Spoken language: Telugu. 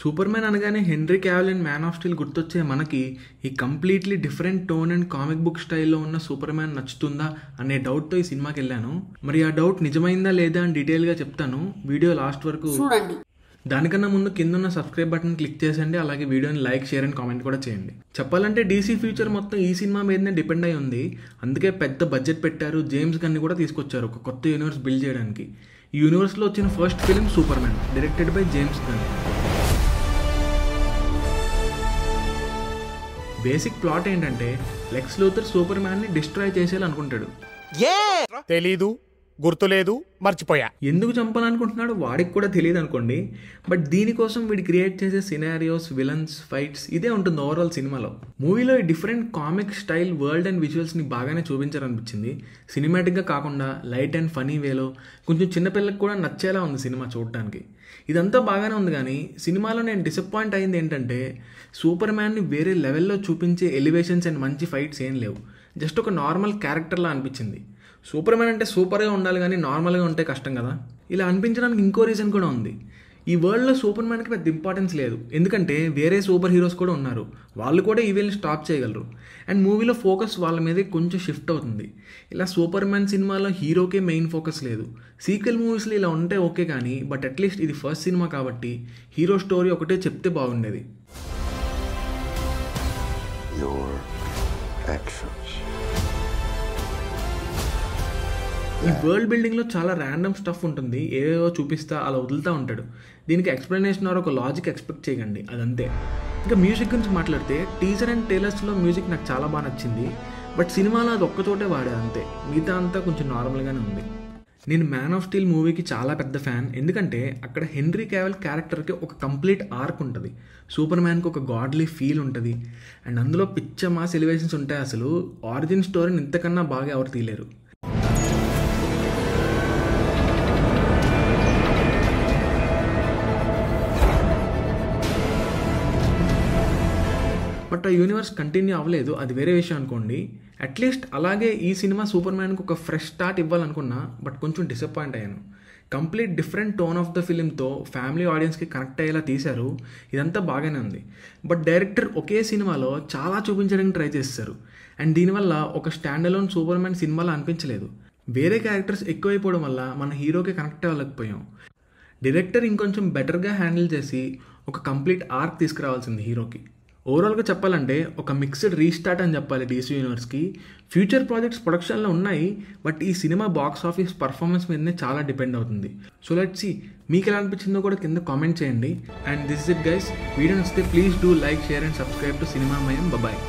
సూపర్‌మ్యాన్ అనగానే henry Cavill and man of steel గుర్తొచ్చే మనకి ఈ completely different tone and comic book స్టైల్లో ఉన్న సూపర్‌మ్యాన్ నచ్చుతుందా అనే డౌట్‌తో ఈ సినిమాకెళ్ళాను. మరి ఆ డౌట్ నిజమైందా లేదా అని డీటెయిల్‌గా చెప్తాను. వీడియో లాస్ట్ వరకు చూడండి. దానికన్నా ముందు కింద సబ్స్క్రైబ్ బటన్ క్లిక్ చేసండి. అలాగే వీడియోని లైక్, షేర్ అండ్ కామెంట్ కూడా చేయండి. చెప్పాలంటే డీసీ ఫ్యూచర్ మొత్తం ఈ సినిమా మీదనే డిపెండ్ అయి ఉంది. అందుకే పెద్ద బడ్జెట్ పెట్టారు. జేమ్స్ గన్ని కూడా తీసుకొచ్చారు ఒక కొత్త యూనివర్స్ బిల్డ్ చేయడానికి. ఈ యూనివర్స్లో వచ్చిన first film Superman, directed by James gun. Basic plot ఏంటంటే లెక్స్ లూథర్ సూపర్‌మ్యాన్ని డిస్ట్రాయ్ చేసేయాలనుకుంటాడు. తెలీదు, గుర్తులేదు, మర్చిపోయా. ఎందుకు చంపాలనుకుంటున్నాడు వాడికి కూడా తెలియదు అనుకోండి. బట్ దీనికోసం వీడు క్రియేట్ చేసే సినారియోస్, విలన్స్, ఫైట్స్ ఇదే ఉంటుంది ఓవరాల్ సినిమాలో. మూవీలో ఈ different comic style, world and విజువల్స్ని బాగానే చూపించారనిపించింది. సినిమాటిక్గా కాకుండా లైట్ అండ్ ఫనీ వేలో కొంచెం చిన్నపిల్లలకు కూడా నచ్చేలా ఉంది సినిమా చూడటానికి. ఇదంతా బాగానే ఉంది, కానీ సినిమాలో నేను డిసప్పాయింట్ అయింది ఏంటంటే సూపర్‌మ్యాన్ని వేరే లెవెల్లో చూపించే ఎలివేషన్స్ అండ్ మంచి ఫైట్స్ ఏం లేవు. జస్ట్ ఒక నార్మల్ క్యారెక్టర్లా అనిపించింది. సూపర్‌మ్యాన్ అంటే సూపర్గా ఉండాలి, కానీ నార్మల్గా ఉంటే కష్టం కదా. ఇలా అనిపించడానికి ఇంకో రీజన్ కూడా ఉంది. ఈ వరల్డ్లో సూపర్‌మ్యాన్కి పెద్ద ఇంపార్టెన్స్ లేదు, ఎందుకంటే వేరే సూపర్ హీరోస్ కూడా ఉన్నారు. వాళ్ళు కూడా ఈవెల్ని స్టాప్ చేయగలరు. అండ్ మూవీలో ఫోకస్ వాళ్ళ మీదే కొంచెం షిఫ్ట్ అవుతుంది. ఇలా సూపర్‌మ్యాన్ సినిమాలో హీరోకే మెయిన్ ఫోకస్ లేదు. సీక్వెల్ మూవీస్లో ఇలా ఉంటే ఓకే, కానీ బట్ అట్లీస్ట్ ఇది ఫస్ట్ సినిమా కాబట్టి హీరో స్టోరీ ఒకటే చెప్తే బాగుండేది. ఈ వరల్డ్ బిల్డింగ్లో చాలా ర్యాండమ్ స్టఫ్ ఉంటుంది. ఏవేవో చూపిస్తా అలా వదులుతూ ఉంటాడు. దీనికి ఎక్స్ప్లెనేషన్ ఆర్ ఒక లాజిక్ ఎక్స్పెక్ట్ చేయకండి, అదంతే. ఇంకా మ్యూజిక్ గురించి మాట్లాడితే టీజర్ అండ్ ట్రైలర్స్లో మ్యూజిక్ నాకు చాలా బాగా నచ్చింది. బట్ సినిమాలో అది ఒక్కచోటే వాడే అంతే, మిగతా అంతా కొంచెం నార్మల్గానే ఉంది. నేను మ్యాన్ ఆఫ్ స్టీల్ మూవీకి చాలా పెద్ద ఫ్యాన్, ఎందుకంటే అక్కడ హెన్రీ క్యావిల్ క్యారెక్టర్కి ఒక కంప్లీట్ ఆర్క్ ఉంటుంది. సూపర్‌మ్యాన్కి ఒక గాడ్లీ ఫీల్ ఉంటుంది. అండ్ అందులో పిచ్చ మాస్ ఎలివేషన్స్ ఉంటాయి. అసలు ఆరిజిన్ స్టోరీని ఇంతకన్నా బాగా ఎవరు తీయలేరు. బట్ ఆ యూనివర్స్ కంటిన్యూ అవ్వలేదు, అది వేరే విషయం అనుకోండి. అట్లీస్ట్ అలాగే ఈ సినిమా సూపర్‌మ్యాన్కి ఒక ఫ్రెష్ స్టార్ట్ ఇవ్వాలనుకున్నా, బట్ కొంచెం డిసప్పాయింట్ అయ్యాను. Complete different tone of the ఫిలింతో ఫ్యామిలీ ఆడియన్స్కి కనెక్ట్ అయ్యేలా తీశారు. ఇదంతా బాగానే ఉంది. బట్ డైరెక్టర్ ఒకే సినిమాలో చాలా చూపించడానికి ట్రై చేస్తారు. అండ్ దీనివల్ల ఒక స్టాండ్ అలోన్ సూపర్‌మ్యాన్ సినిమాలో అనిపించలేదు. వేరే క్యారెక్టర్స్ ఎక్కువైపోవడం వల్ల మన హీరోకి కనెక్ట్ అవ్వలేకపోయాం. డైరెక్టర్ ఇంకొంచెం బెటర్గా హ్యాండిల్ చేసి ఒక కంప్లీట్ ఆర్క్ తీసుకురావాల్సింది హీరోకి. ఓవరాల్గా చెప్పాలంటే ఒక మిక్స్డ్ రీస్టార్ట్ అని చెప్పాలి డీసీ యూనివర్స్కి. ఫ్యూచర్ ప్రాజెక్ట్స్ ప్రొడక్షన్లో ఉన్నాయి, బట్ ఈ సినిమా బాక్స్ ఆఫీస్ పర్ఫార్మెన్స్ మీదనే చాలా డిపెండ్ అవుతుంది. సో లెట్స్ సీ మీకు ఎలా అనిపించిందో కూడా కింద కామెంట్ చేయండి. And this is it guys. Video నచ్చితే please do like, share and subscribe to Cinemamayam. Bye.